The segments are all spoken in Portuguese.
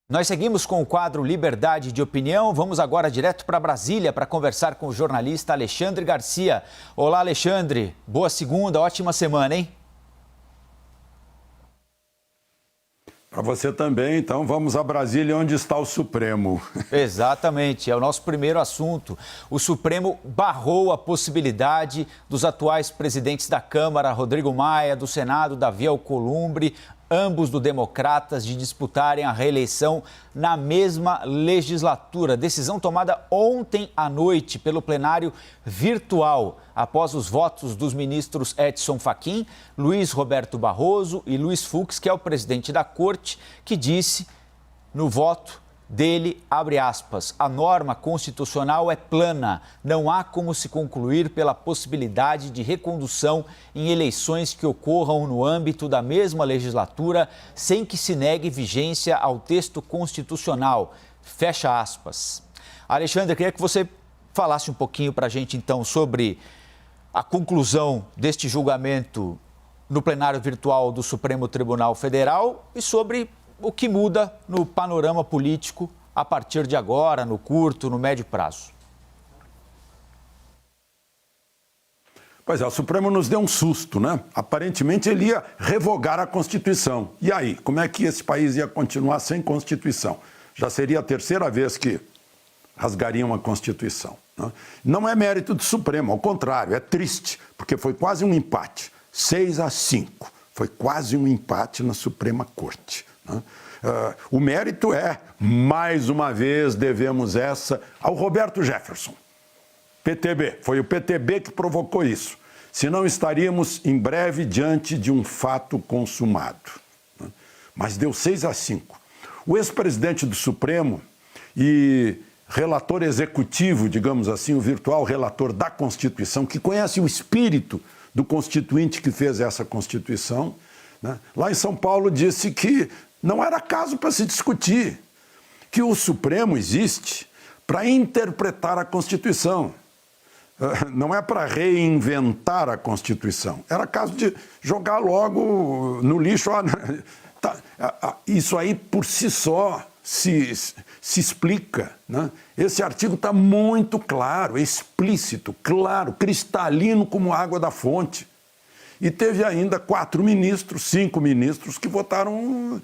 Nós seguimos com o quadro Liberdade de Opinião. Vamos agora direto para Brasília para conversar com o jornalista Alexandre Garcia. Olá, Alexandre. Boa segunda, ótima semana, hein? Para você também, então vamos a Brasília, onde está o Supremo. Exatamente, é o nosso primeiro assunto. O Supremo barrou a possibilidade dos atuais presidentes da Câmara, Rodrigo Maia, do Senado, Davi Alcolumbre, ambos do Democratas, de disputarem a reeleição na mesma legislatura. Decisão tomada ontem à noite pelo plenário virtual, após os votos dos ministros Edson Fachin, Luiz Roberto Barroso e Luiz Fux, que é o presidente da Corte, que disse no voto dele, abre aspas, a norma constitucional é plana, não há como se concluir pela possibilidade de recondução em eleições que ocorram no âmbito da mesma legislatura sem que se negue vigência ao texto constitucional, fecha aspas. Alexandre, eu queria que você falasse um pouquinho para a gente então sobre a conclusão deste julgamento no plenário virtual do Supremo Tribunal Federal e sobre o que muda no panorama político a partir de agora, no curto, no médio prazo. Pois é, o Supremo nos deu um susto, né? Aparentemente ele ia revogar a Constituição. E aí, como é que esse país ia continuar sem Constituição? Já seria a terceira vez que rasgariam a Constituição, né? Não é mérito do Supremo, ao contrário, é triste, porque foi quase um empate, 6-5. Foi quase um empate na Suprema Corte. O mérito é, mais uma vez, devemos essa ao Roberto Jefferson, PTB. Foi o PTB que provocou isso. Senão estaríamos em breve diante de um fato consumado. Mas deu 6-5. O ex-presidente do Supremo e relator executivo, digamos assim, o virtual relator da Constituição, que conhece o espírito do constituinte que fez essa Constituição, né, lá em São Paulo disse que não era caso para se discutir, que o Supremo existe para interpretar a Constituição, não é para reinventar a Constituição. Era caso de jogar logo no lixo. Isso aí por si só se explica, né? Esse artigo está muito claro, explícito, claro, cristalino como água da fonte. E teve ainda 5 ministros que votaram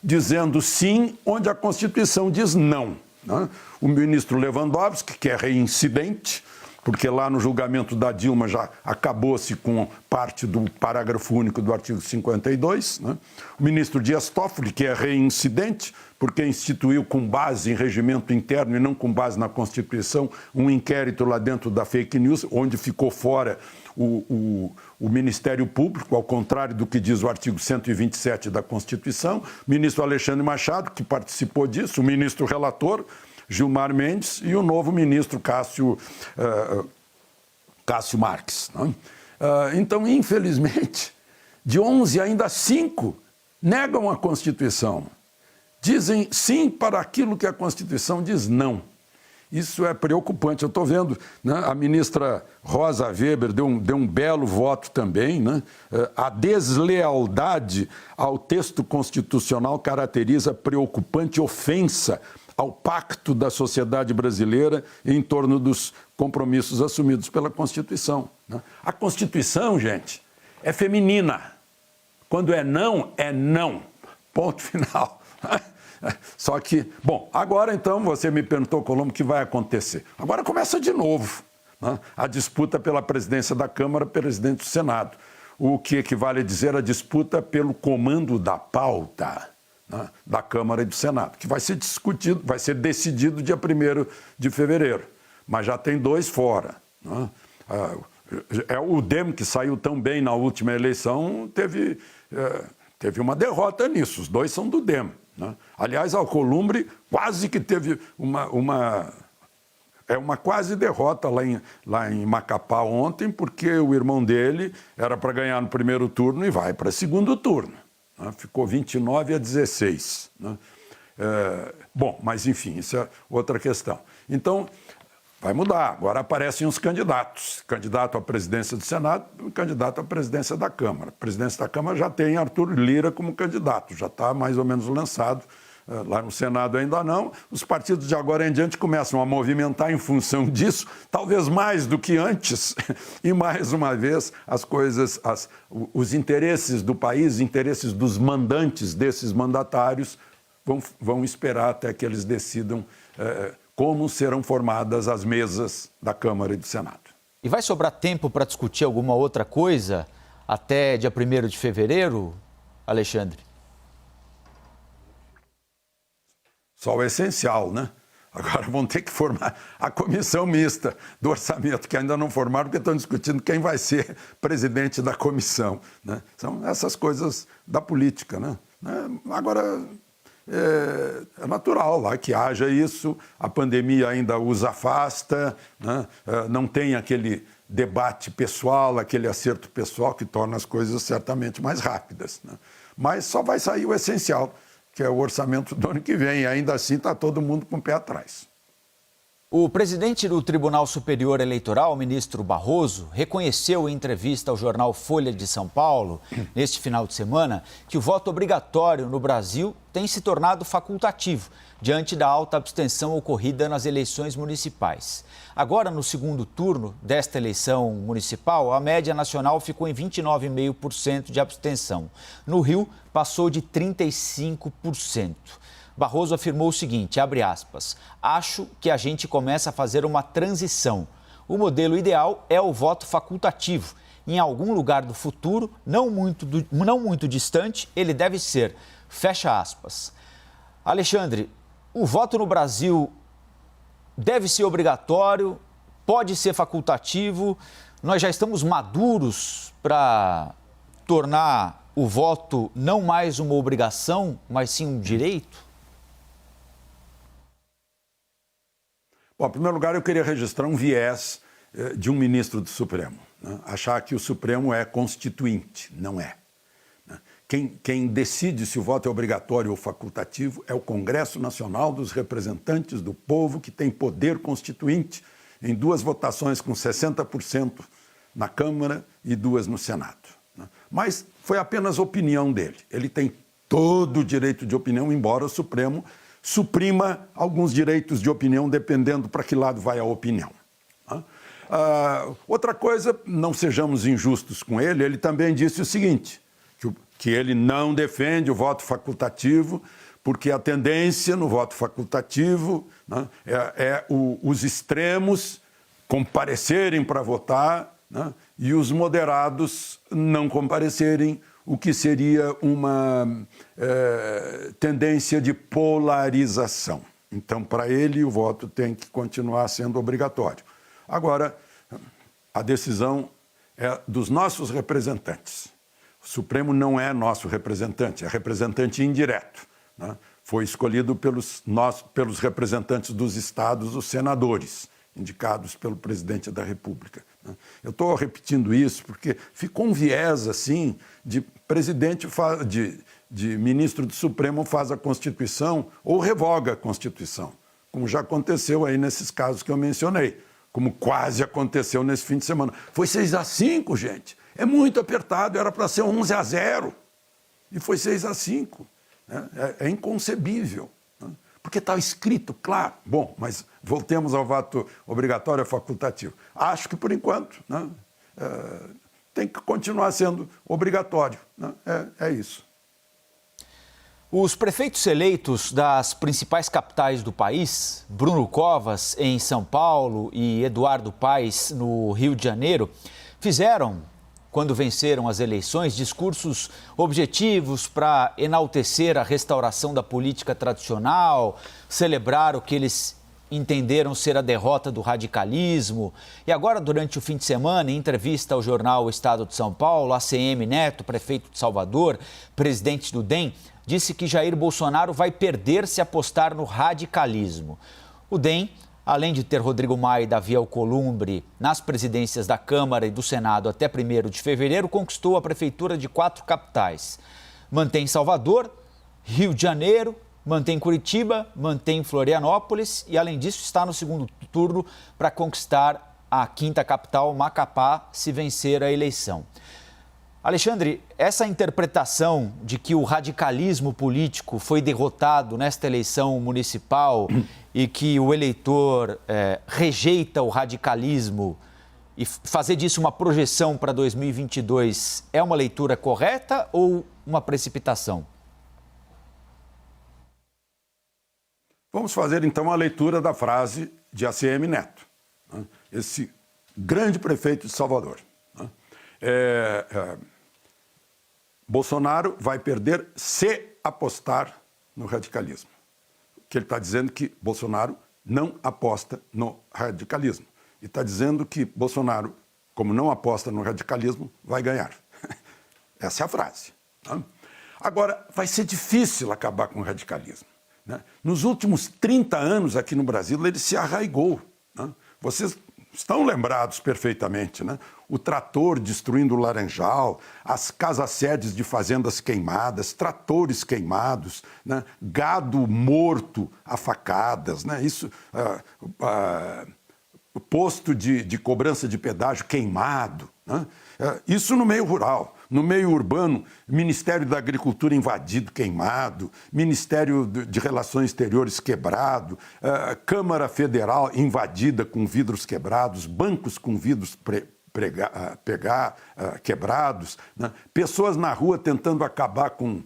dizendo sim, onde a Constituição diz não, né? O ministro Lewandowski, que é reincidente, porque lá no julgamento da Dilma já acabou-se com parte do parágrafo único do artigo 52, né? O ministro Dias Toffoli, que é reincidente, porque instituiu com base em regimento interno e não com base na Constituição um inquérito lá dentro da fake news, onde ficou fora o Ministério Público, ao contrário do que diz o artigo 127 da Constituição. O ministro Alexandre Machado, que participou disso, o ministro relator, Gilmar Mendes, e o novo ministro Cássio Marques, né? Então, infelizmente, de 11 ainda 5 negam a Constituição. Dizem sim para aquilo que a Constituição diz não. Isso é preocupante. Eu estou vendo, né, a ministra Rosa Weber deu um belo voto também, né? A deslealdade ao texto constitucional caracteriza preocupante ofensa ao pacto da sociedade brasileira em torno dos compromissos assumidos pela Constituição, né? A Constituição, gente, é feminina. Quando é não, ponto final. Só que, bom, agora então você me perguntou, Colombo, o que vai acontecer. Agora começa de novo, né, a disputa pela presidência da Câmara, presidente do Senado. O que equivale a dizer a disputa pelo comando da pauta, né, da Câmara e do Senado, que vai ser discutido, vai ser decidido dia 1º de fevereiro. Mas já tem 2 fora, né? O DEM, que saiu tão bem na última eleição, teve uma derrota nisso. Os 2 são do DEM, né? Aliás, Alcolumbre quase que teve uma quase derrota lá em Macapá ontem, porque o irmão dele era para ganhar no primeiro turno e vai para segundo turno, né? Ficou 29-16, né? Bom, mas enfim, isso é outra questão. Então, vai mudar. Agora aparecem os candidatos. Candidato à presidência do Senado e candidato à presidência da Câmara. A presidência da Câmara já tem Arthur Lira como candidato, já está mais ou menos lançado Lá no Senado ainda não. Os partidos de agora em diante começam a movimentar em função disso, talvez mais do que antes. E mais uma vez as coisas, os interesses do país, os interesses dos mandantes desses mandatários vão esperar até que eles decidam como serão formadas as mesas da Câmara e do Senado. E vai sobrar tempo para discutir alguma outra coisa até dia 1º de fevereiro, Alexandre? Só o essencial, né? Agora vão ter que formar a comissão mista do orçamento, que ainda não formaram, porque estão discutindo quem vai ser presidente da comissão, né? São essas coisas da política, né? Agora, é natural lá que haja isso, a pandemia ainda os afasta, né? Não tem aquele debate pessoal, aquele acerto pessoal que torna as coisas certamente mais rápidas, né? Mas só vai sair o essencial, que é o orçamento do ano que vem, e ainda assim está todo mundo com o pé atrás. O presidente do Tribunal Superior Eleitoral, o ministro Barroso, reconheceu em entrevista ao jornal Folha de São Paulo, neste final de semana, que o voto obrigatório no Brasil tem se tornado facultativo, diante da alta abstenção ocorrida nas eleições municipais. Agora, no segundo turno desta eleição municipal, a média nacional ficou em 29,5% de abstenção. No Rio, passou de 35%. Barroso afirmou o seguinte, abre aspas, acho que a gente começa a fazer uma transição. O modelo ideal é o voto facultativo. Em algum lugar do futuro, não muito distante, ele deve ser. Fecha aspas. Alexandre, o voto no Brasil deve ser obrigatório, pode ser facultativo. Nós já estamos maduros para tornar o voto não mais uma obrigação, mas sim um direito? Bom, em primeiro lugar, eu queria registrar um viés de um ministro do Supremo, né? Achar que o Supremo é constituinte. Não é. Quem decide se o voto é obrigatório ou facultativo é o Congresso Nacional dos Representantes do Povo, que tem poder constituinte em 2 votações com 60% na Câmara e 2 no Senado. Mas foi apenas opinião dele. Ele tem todo o direito de opinião, embora o Supremo suprima alguns direitos de opinião, dependendo para que lado vai a opinião. Outra coisa, não sejamos injustos com ele, ele também disse o seguinte, que ele não defende o voto facultativo, porque a tendência no voto facultativo, né, os extremos comparecerem para votar, né, e os moderados não comparecerem, o que seria uma tendência de polarização. Então, para ele, o voto tem que continuar sendo obrigatório. Agora, a decisão é dos nossos representantes. O Supremo não é nosso representante, é representante indireto, né? Foi escolhido pelos representantes dos estados, os senadores, indicados pelo presidente da República. Eu estou repetindo isso porque ficou um viés assim de presidente, de ministro do Supremo faz a Constituição ou revoga a Constituição, como já aconteceu aí nesses casos que eu mencionei, como quase aconteceu nesse fim de semana. Foi 6-5, gente. É muito apertado, era para ser 11-0 e foi 6-5. É inconcebível. Porque está escrito, claro. Bom, mas voltemos ao voto obrigatório facultativo. Acho que, por enquanto, né, tem que continuar sendo obrigatório. Né? É isso. Os prefeitos eleitos das principais capitais do país, Bruno Covas, em São Paulo, e Eduardo Paes, no Rio de Janeiro, fizeram, quando venceram as eleições, discursos objetivos para enaltecer a restauração da política tradicional, celebrar o que eles entenderam ser a derrota do radicalismo. E agora, durante o fim de semana, em entrevista ao jornal O Estado de São Paulo, ACM Neto, prefeito de Salvador, presidente do DEM, disse que Jair Bolsonaro vai perder se apostar no radicalismo. O DEM, além de ter Rodrigo Maia e Davi Alcolumbre nas presidências da Câmara e do Senado até 1º de fevereiro, conquistou a prefeitura de 4 capitais. Mantém Salvador, Rio de Janeiro, mantém Curitiba, mantém Florianópolis e, além disso, está no segundo turno para conquistar a 5ª capital, Macapá, se vencer a eleição. Alexandre, essa interpretação de que o radicalismo político foi derrotado nesta eleição municipal e que o eleitor rejeita o radicalismo e fazer disso uma projeção para 2022 é uma leitura correta ou uma precipitação? Vamos fazer então a leitura da frase de ACM Neto, né? Esse grande prefeito de Salvador. Né? Bolsonaro vai perder se apostar no radicalismo. Que ele está dizendo que Bolsonaro não aposta no radicalismo. E está dizendo que Bolsonaro, como não aposta no radicalismo, vai ganhar. Essa é a frase. Né? Agora, vai ser difícil acabar com o radicalismo. Né? Nos últimos 30 anos aqui no Brasil, ele se arraigou. Né? Vocês estão lembrados perfeitamente, né? O trator destruindo o laranjal, as casas-sedes de fazendas queimadas, tratores queimados, né? Gado morto a facadas, né? Isso, posto de cobrança de pedágio queimado, né? Isso no meio rural. No meio urbano, Ministério da Agricultura invadido, queimado, Ministério de Relações Exteriores quebrado, Câmara Federal invadida com vidros quebrados, bancos com vidros quebrados, né? Pessoas na rua tentando acabar com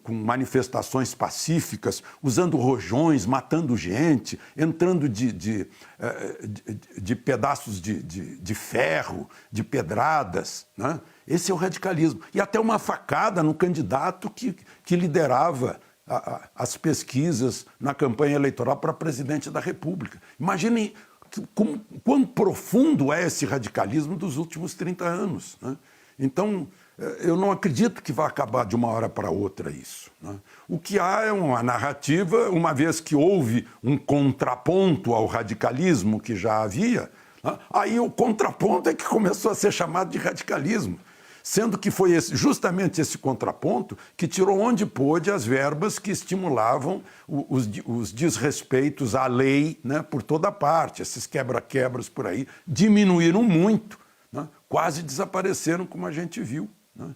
manifestações pacíficas, usando rojões, matando gente, entrando de pedaços de ferro, de pedradas, né? Esse é o radicalismo. E até uma facada no candidato que liderava as pesquisas na campanha eleitoral para presidente da República. Imaginem quão profundo é esse radicalismo dos últimos 30 anos. Né? Então, eu não acredito que vai acabar de uma hora para outra isso. Né? O que há é uma narrativa, uma vez que houve um contraponto ao radicalismo que já havia, né? Aí o contraponto é que começou a ser chamado de radicalismo. Sendo que foi justamente esse contraponto que tirou onde pôde as verbas que estimulavam os desrespeitos à lei, né, por toda parte. Esses quebra-quebras por aí diminuíram muito, né, quase desapareceram, como a gente viu. Né?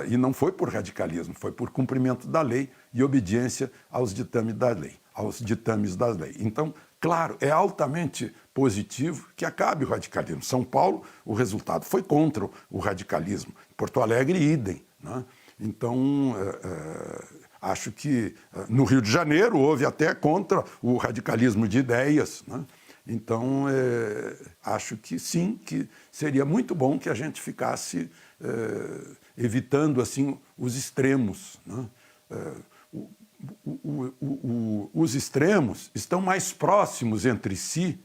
E não foi por radicalismo, foi por cumprimento da lei e obediência aos ditames da lei. Então, claro, é altamente positivo que acabe o radicalismo. São Paulo, o resultado foi contra o radicalismo. Porto Alegre, idem. Né? Então, acho que no Rio de Janeiro houve até contra o radicalismo de ideias. Né? Então, acho que sim, que seria muito bom que a gente ficasse evitando assim, os extremos. Né? Os extremos estão mais próximos entre si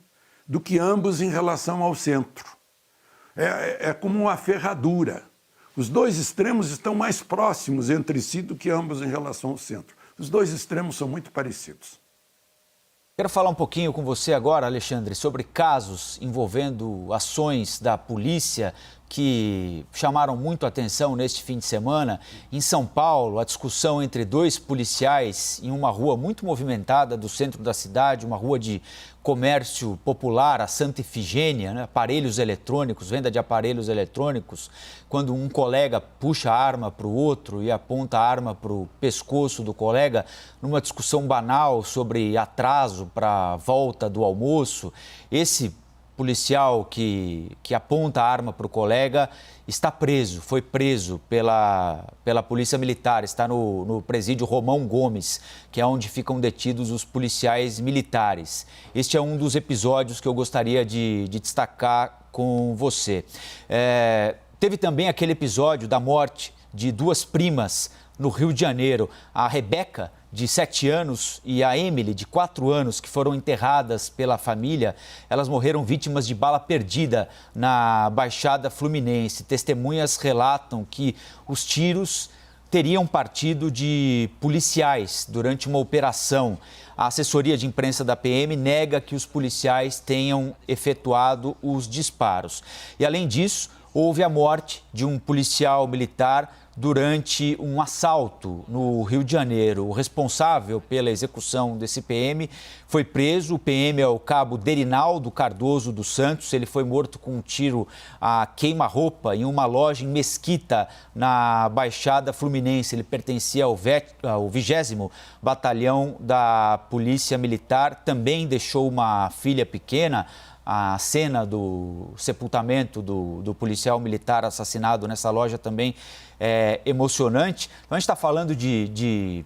do que ambos em relação ao centro. É como uma ferradura. Os dois extremos estão mais próximos entre si do que ambos em relação ao centro. Os dois extremos são muito parecidos. Quero falar um pouquinho com você agora, Alexandre, sobre casos envolvendo ações da polícia que chamaram muito a atenção neste fim de semana. Em São Paulo, a discussão entre dois policiais em uma rua muito movimentada do centro da cidade, uma rua de comércio popular, a Santa Efigênia, né? Aparelhos eletrônicos, venda de aparelhos eletrônicos, quando um colega puxa a arma para o outro e aponta a arma para o pescoço do colega, numa discussão banal sobre atraso para a volta do almoço. Esse policial que aponta a arma para o colega está preso, foi preso pela Polícia Militar, está no presídio Romão Gomes, que é onde ficam detidos os policiais militares. Este é um dos episódios que eu gostaria de destacar com você. Teve também aquele episódio da morte de duas primas no Rio de Janeiro, a Rebeca, de 7 anos, e a Emily, de 4 anos, que foram enterradas pela família. Elas morreram vítimas de bala perdida na Baixada Fluminense. Testemunhas relatam que os tiros teriam partido de policiais durante uma operação. A assessoria de imprensa da PM nega que os policiais tenham efetuado os disparos. E, além disso, houve a morte de um policial militar durante um assalto no Rio de Janeiro. O responsável pela execução desse PM foi preso. O PM é o cabo Derinaldo Cardoso dos Santos. Ele foi morto com um tiro a queima-roupa em uma loja em Mesquita, na Baixada Fluminense. Ele pertencia ao 20º Batalhão da Polícia Militar. Também deixou uma filha pequena. A cena do sepultamento do policial militar assassinado nessa loja também é emocionante. Então, a gente está falando de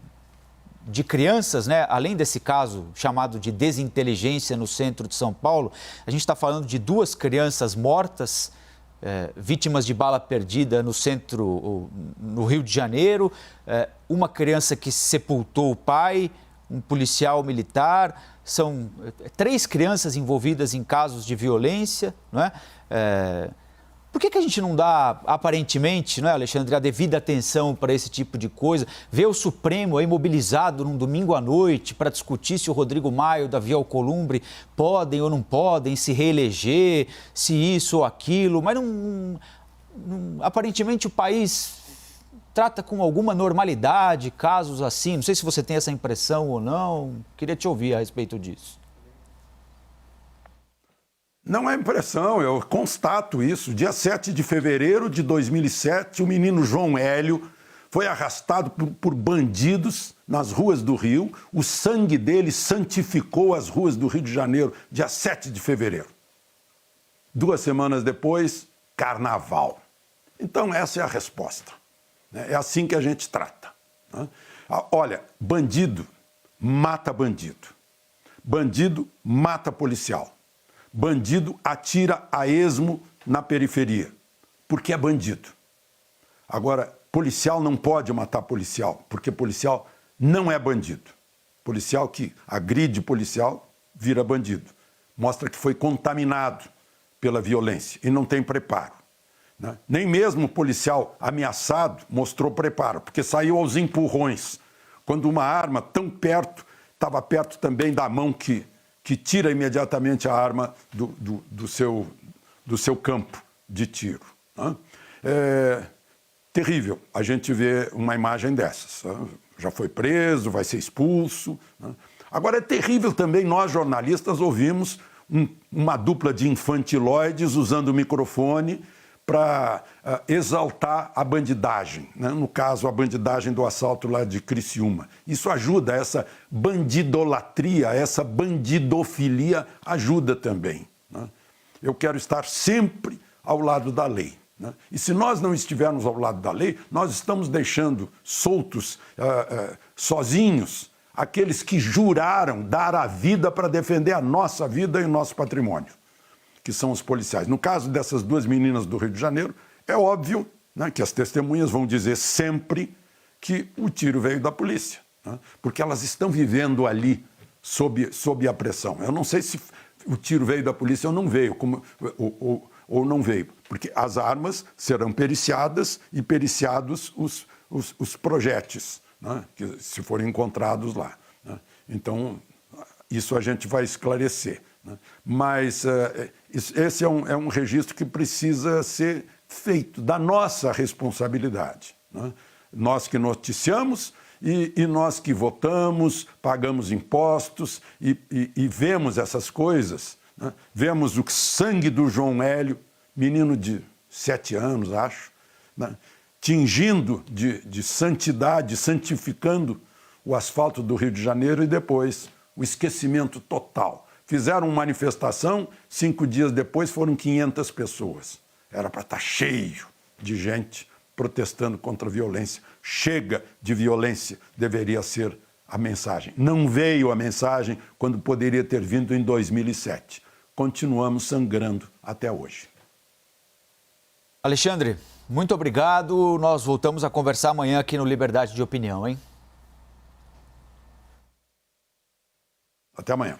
crianças, né? Além desse caso chamado de desinteligência no centro de São Paulo, a gente está falando de 2 crianças mortas, vítimas de bala perdida no centro, no Rio de Janeiro, uma criança que sepultou o pai, um policial militar. São 3 crianças envolvidas em casos de violência, não é? Por que a gente não dá, aparentemente, não é, Alexandre, a devida atenção para esse tipo de coisa? Ver o Supremo aí mobilizado num domingo à noite para discutir se o Rodrigo Maia e o Davi Alcolumbre podem ou não podem se reeleger, se isso ou aquilo, mas aparentemente o país trata com alguma normalidade casos assim. Não sei se você tem essa impressão ou não. Queria te ouvir a respeito disso. Não é impressão, eu constato isso. Dia 7 de fevereiro de 2007, o menino João Hélio foi arrastado por bandidos nas ruas do Rio. O sangue dele santificou as ruas do Rio de Janeiro, dia 7 de fevereiro. 2 semanas depois, carnaval. Então, essa é a resposta. É assim que a gente trata. Olha, bandido mata bandido. Bandido mata policial. Bandido atira a esmo na periferia, porque é bandido. Agora, policial não pode matar policial, porque policial não é bandido. Policial que agride policial vira bandido. Mostra que foi contaminado pela violência e não tem preparo. Nem mesmo o policial ameaçado mostrou preparo, porque saiu aos empurrões, quando uma arma tão perto, estava perto também da mão que tira imediatamente a arma do seu campo de tiro. É terrível a gente ver uma imagem dessas. Já foi preso, vai ser expulso. Agora, é terrível também nós, jornalistas, ouvimos uma dupla de infantiloides usando o microfone para exaltar a bandidagem, né? No caso, a bandidagem do assalto lá de Criciúma. Isso ajuda, essa bandidolatria, essa bandidofilia ajuda também, né? Eu quero estar sempre ao lado da lei, né? E se nós não estivermos ao lado da lei, nós estamos deixando soltos, sozinhos, aqueles que juraram dar a vida para defender a nossa vida e o nosso patrimônio, que são os policiais. No caso dessas 2 meninas do Rio de Janeiro, é óbvio, né, que as testemunhas vão dizer sempre que o tiro veio da polícia, né, porque elas estão vivendo ali sob a pressão. Eu não sei se o tiro veio da polícia ou não veio, ou não veio, porque as armas serão periciadas e periciados os projéteis, né, que se forem encontrados lá, né. Então, isso a gente vai esclarecer. Mas esse é um registro que precisa ser feito da nossa responsabilidade, né? Nós que noticiamos e nós que votamos, pagamos impostos e vemos essas coisas, né? Vemos o sangue do João Hélio, menino de 7 anos, acho, né? Tingindo de santidade, santificando o asfalto do Rio de Janeiro, e depois o esquecimento total. Fizeram uma manifestação, 5 dias depois foram 500 pessoas. Era para estar cheio de gente protestando contra a violência. Chega de violência, deveria ser a mensagem. Não veio a mensagem quando poderia ter vindo em 2007. Continuamos sangrando até hoje. Alexandre, muito obrigado. Nós voltamos a conversar amanhã aqui no Liberdade de Opinião, hein? Até amanhã.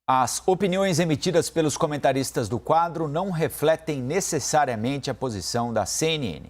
As opiniões emitidas pelos comentaristas do quadro não refletem necessariamente a posição da CNN.